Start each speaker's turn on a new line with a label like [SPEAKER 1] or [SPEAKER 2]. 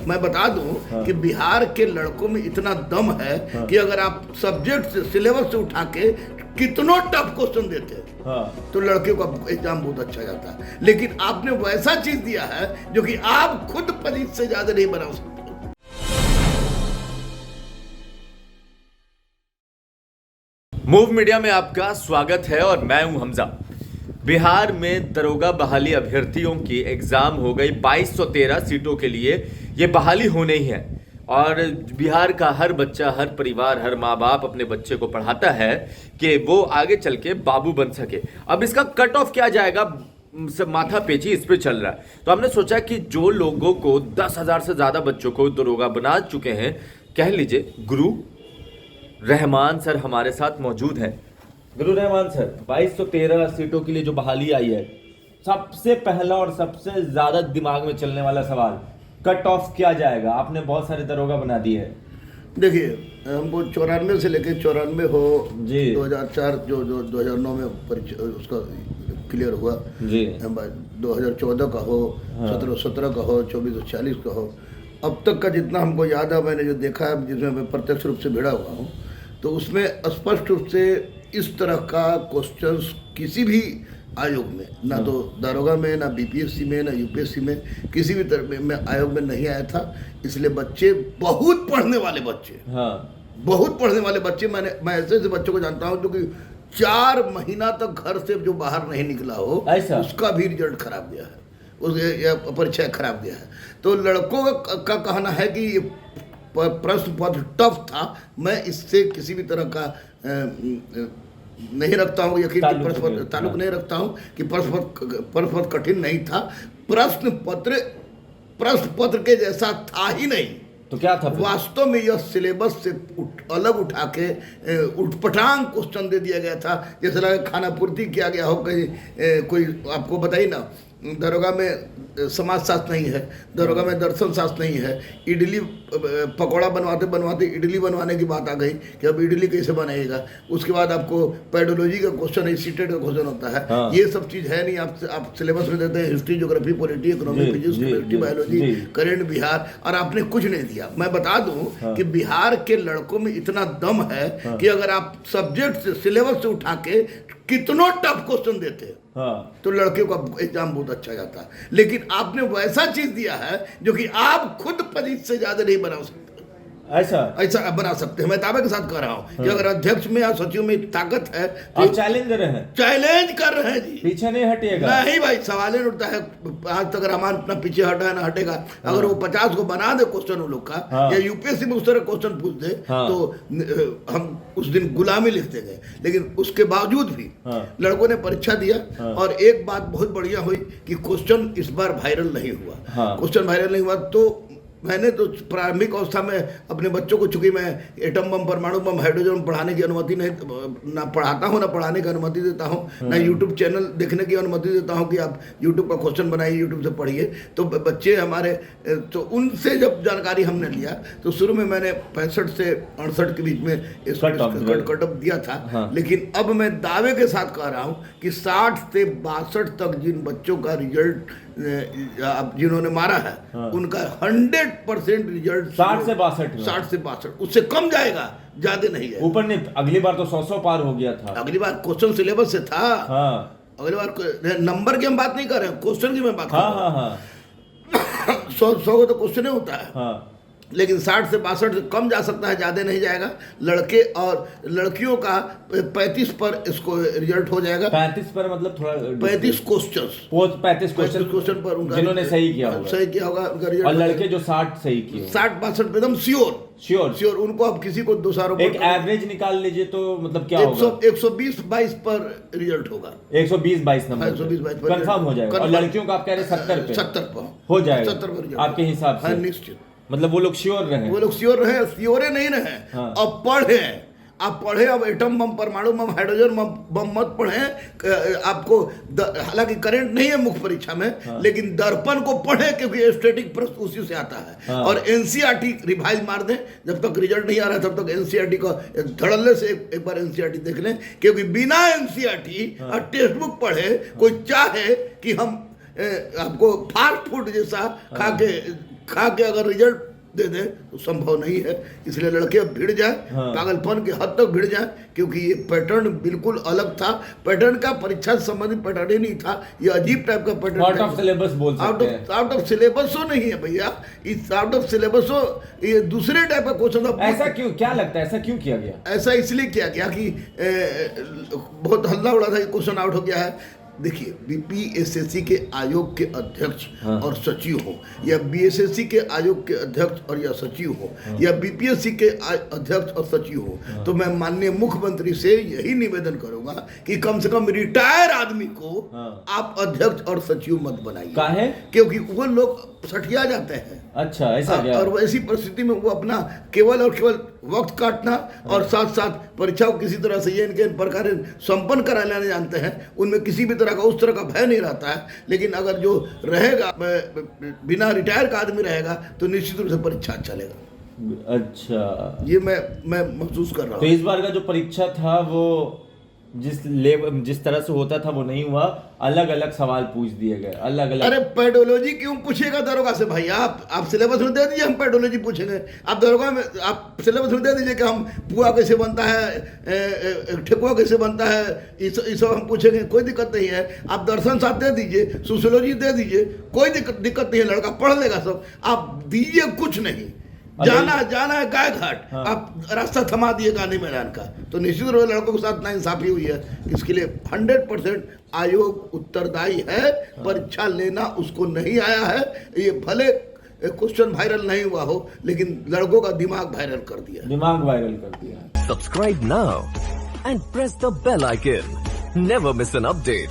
[SPEAKER 1] मैं बता दूं कि बिहार के लड़कों में इतना दम है कि अगर आप सब्जेक्ट से सिलेबस से उठा के कितनों टफ क्वेश्चन देते हैं तो लड़कियों का एग्जाम बहुत अच्छा जाता है। लेकिन आपने वैसा चीज दिया है जो कि आप खुद 25 से ज्यादा नहीं बना सकते।
[SPEAKER 2] मूव मीडिया में आपका स्वागत है और मैं हूं हमजा। बिहार में दरोगा बहाली अभ्यर्थियों की एग्जाम हो गई। 2213 सीटों के लिए ये बहाली होने ही है और बिहार का हर बच्चा, हर परिवार, हर माँ बाप अपने बच्चे को पढ़ाता है कि वो आगे चल के बाबू बन सके। अब इसका कट ऑफ क्या जाएगा, सब माथा पेची इस पे चल रहा है। तो हमने सोचा कि जो लोगों को 10,000 से ज़्यादा बच्चों को दरोगा बना चुके हैं, कह लीजिए गुरु रहमान सर हमारे साथ मौजूद हैं। गुरु रहमान सर, 2213 सीटों के लिए जो बहाली आई है, सबसे पहला और सबसे ज्यादा दिमाग में चलने वाला सवाल, कट ऑफ क्या जाएगा? आपने बहुत सारे दरोगा बना दिए हैं।
[SPEAKER 1] देखिए, हमको 94 से लेकर 94 हो
[SPEAKER 2] जी,
[SPEAKER 1] 2004 जो 2009 में उसका क्लियर हुआ
[SPEAKER 2] जी,
[SPEAKER 1] 2014 का हो, 17 का हो, 2440 का हो, अब तक का जितना हमको याद है, मैंने जो देखा है, जिसमें मैं प्रत्यक्ष रूप से भिड़ा हुआ हूँ, तो उसमें स्पष्ट रूप से इस तरह का क्वेश्चंस किसी भी आयोग में, ना तो दारोगा में, ना बीपीएससी में, ना यूपीएससी में, किसी भी तरह में आयोग में नहीं आया था। इसलिए बच्चे, बहुत पढ़ने वाले बच्चे, बहुत पढ़ने वाले बच्चे, मैं ऐसे ऐसे बच्चों को जानता हूँ जो कि 4 महीना तक घर से जो बाहर नहीं निकला हो, उसका भी रिजल्ट खराब दिया है, उस परीक्षा खराब दिया है। तो लड़कों का कहना है कि ये प्रश्न पत्र टफ था। मैं इससे किसी भी तरह का नहीं रखता हूँ यकीन, कि प्रश्न ताल्लुक नहीं रखता हूँ कि प्रश्न पत्र कठिन नहीं था। प्रश्न पत्र के जैसा था ही नहीं।
[SPEAKER 2] तो क्या था?
[SPEAKER 1] वास्तव में यह सिलेबस से अलग उठा के उठपटांग क्वेश्चन दे दिया गया था, जैसे लगा खाना पूर्ति किया गया हो। कहीं कोई आपको बताइए ना, दरोगा में समाजशास्त्र नहीं है, दरोगा में दर्शन शास्त्र नहीं है, इडली पकौड़ा बनवाते बनवाते इडली बनवाने की बात आ गई कि अब इडली कैसे बनाएगा। उसके बाद आपको पेडोलॉजी का क्वेश्चन है, सीटेट का क्वेश्चन होता है। ये सब चीज़ है नहीं। आप सिलेबस में देते हैं history, geography, polity, economy, physics, chemistry, biology, current Bihar, और आपने कुछ नहीं दिया। मैं बता दूं कि बिहार के लड़कों में इतना दम है कि अगर आप सब्जेक्ट से, सिलेबस से उठा के कितनों टफ क्वेश्चन देते तो लड़कियों का एग्जाम बहुत अच्छा जाता है। लेकिन आपने वैसा चीज दिया है जो कि आप खुद 25 से ज्यादा नहीं बना सकते। ऐसा बना सकते हैं। मैं दावे के साथ कह रहा हूँ कि अगर अध्यक्ष में या सचिव में ताकत है तो
[SPEAKER 2] आप चैलेंज कर रहे हैं।
[SPEAKER 1] चैलेंज कर रहे हैं जी,
[SPEAKER 2] पीछे नहीं हटिएगा।
[SPEAKER 1] नहीं भाई, सवाल ही उठता है। आज तक रहमान अपना पीछे हटा है ना हटेगा। अगर वो 50 को बना दे क्वेश्चन उन लोग का, या यूपीएससी में उस तरह क्वेश्चन पूछ दे, तो हम उस दिन गुलामी लिखते गए। लेकिन उसके बावजूद भी लड़कों ने परीक्षा दिया, और एक बात बहुत बढ़िया हुई कि क्वेश्चन इस बार वायरल नहीं हुआ। क्वेश्चन वायरल नहीं हुआ तो मैंने तो प्रारंभिक अवस्था में अपने बच्चों को, चूंकि मैं एटम बम, परमाणु बम, हाइड्रोजन पढ़ाने की अनुमति नहीं, ना पढ़ाता हूँ, ना पढ़ाने की अनुमति देता हूँ, ना यूट्यूब चैनल देखने की अनुमति देता हूँ कि आप यूट्यूब का क्वेश्चन बनाइए, यूट्यूब से पढ़िए। तो बच्चे हमारे, तो उनसे जब जानकारी हमने लिया तो शुरू में मैंने 65 से 68 के बीच में कट ऑफ दिया था। लेकिन अब मैं दावे के साथ कह रहा हूँ कि 60 से 62 तक जिन बच्चों का रिजल्ट जिन्होंने मारा है, उनका 100% रिजल्ट
[SPEAKER 2] 60 से 62,
[SPEAKER 1] 60 से 62, उससे कम जाएगा, ज्यादा नहीं है।
[SPEAKER 2] ऊपर नहीं, अगली बार तो 100 पार हो गया था।
[SPEAKER 1] अगली बार क्वेश्चन सिलेबस से था। अगली बार नंबर की हम बात नहीं कर रहे हैं, क्वेश्चन की मैं बात कर रहा हूँ। 100 का तो क्वेश्चन होता है। लेकिन 60 से 62 से कम जा सकता है, ज़्यादा नहीं जाएगा। लड़के और लड़कियों का 35 पर इसको रिजल्ट हो जाएगा।
[SPEAKER 2] 35 पर मतलब थोड़ा
[SPEAKER 1] 35 क्वेश्चन पर उनका
[SPEAKER 2] जिन्होंने सही किया
[SPEAKER 1] होगा उनका रिजल्ट।
[SPEAKER 2] और लड़के जो 60 सही किए,
[SPEAKER 1] 60-62 एकदम श्योर उनको। अब किसी को दोषारोपण,
[SPEAKER 2] एक एवरेज निकाल लीजिए तो मतलब क्या होगा?
[SPEAKER 1] 120-22 पर रिजल्ट होगा।
[SPEAKER 2] 120-22 नंबर,
[SPEAKER 1] 120-22 पर
[SPEAKER 2] कंफर्म हो जाएगा। और लड़कियों का आप कह रहे 70
[SPEAKER 1] पर
[SPEAKER 2] हो जाएगा,
[SPEAKER 1] 70 पर
[SPEAKER 2] आपके हिसाब से?
[SPEAKER 1] निश्चित।
[SPEAKER 2] मतलब वो लोग श्योर रहे,
[SPEAKER 1] श्योरे नहीं रहे। अब पढ़े, आप पढ़े। अब एटम बम, परमाणु बम, हाइड्रोजन बम मत पढ़े। आपको हालांकि करंट नहीं है मुख्य परीक्षा में, लेकिन दर्पण को पढ़े, क्योंकि स्टैटिक प्रश्न उसी से आता है। और एनसीईआरटी रिवाइज मार दें। जब तक रिजल्ट नहीं आ रहा तब तक एनसीईआरटी का धड़ल्ले से एक बार एनसीईआरटी देख लें, क्योंकि बिना एनसीईआरटी और टेक्स्ट बुक पढ़े कोई चाहे कि हम आपको फास्ट फूड जैसा खा के खा के अगर रिजल्ट दे दे तो संभव नहीं है। इसलिए लड़के अब भिड़ जाए, पागलपन के हद तक भिड़ जाए, क्योंकि ये पैटर्न बिल्कुल अलग था। पैटर्न का परीक्षा से संबंधित पैटर्न ही नहीं था, ये अजीब टाइप का पैटर्न,
[SPEAKER 2] आउट ऑफ सिलेबस बोल सकते हैं।
[SPEAKER 1] आउट ऑफ सिलेबसो नहीं है भैया, इस आउट ऑफ सिलेबसो ये दूसरे टाइप का क्वेश्चन था।
[SPEAKER 2] ऐसा क्यों, क्या लगता है ऐसा क्यों किया गया?
[SPEAKER 1] ऐसा इसलिए किया गया कि बहुत हल्ला उड़ा था, ये क्वेश्चन आउट हो गया है। देखिए, बीपीएसएससी के आयोग के अध्यक्ष और सचिव हो, या बीएसएससी के आयोग के अध्यक्ष और या सचिव हो, या बीपीएससी के अध्यक्ष और सचिव हो, तो मैं माननीय मुख्यमंत्री से यही निवेदन करूंगा कि कम से कम रिटायर आदमी को आप अध्यक्ष और सचिव मत बनाइए।
[SPEAKER 2] काहे?
[SPEAKER 1] क्योंकि वो लोग सठिया जाते हैं।
[SPEAKER 2] अच्छा, ऐसा क्या?
[SPEAKER 1] और ऐसी परिस्थिति में वो अपना केवल और केवल वक्त काटना और साथ साथ परीक्षा को किसी तरह से ये इनके प्रकार संपन्न करा लेना जानते हैं, उनमें किसी भी तरह का उस तरह का भय नहीं रहता है। लेकिन अगर जो रहेगा बिना रिटायर का आदमी रहेगा तो निश्चित रूप से परीक्षा चलेगा।
[SPEAKER 2] अच्छा,
[SPEAKER 1] ये मैं महसूस कर रहा हूँ।
[SPEAKER 2] तो इस बार का जो परीक्षा था वो जिस तरह से होता था वो नहीं हुआ, अलग अलग सवाल पूछ दिए गए, अलग अलग।
[SPEAKER 1] अरे पेडोलॉजी क्यों पूछेगा दरोगा से भाई? आप सिलेबस में दे दीजिए, हम पेडोलॉजी पूछेंगे। आप दरोगा में आप सिलेबस में दे दीजिए कि हम पुआ कैसे बनता है, ठेकुआ कैसे बनता है, ये सब हम पूछेंगे, कोई दिक्कत नहीं है। आप दर्शन साथ दे दीजिए, सोशियोलॉजी दे दीजिए, कोई दिक्कत नहीं है, लड़का पढ़ लेगा सब। आप दीजिए कुछ नहीं, जाना है गाय घाट, आप रास्ता थमा दिए गांधी मैदान का, तो निश्चित रूप से लड़कों के साथ नाइंसाफी हुई है। इसके लिए 100% आयोग उत्तरदायी है। परीक्षा लेना उसको नहीं आया है, ये भले क्वेश्चन वायरल नहीं हुआ हो, लेकिन लड़कों का दिमाग वायरल कर दिया।
[SPEAKER 3] Subscribe now and press the bell icon. Never miss an update.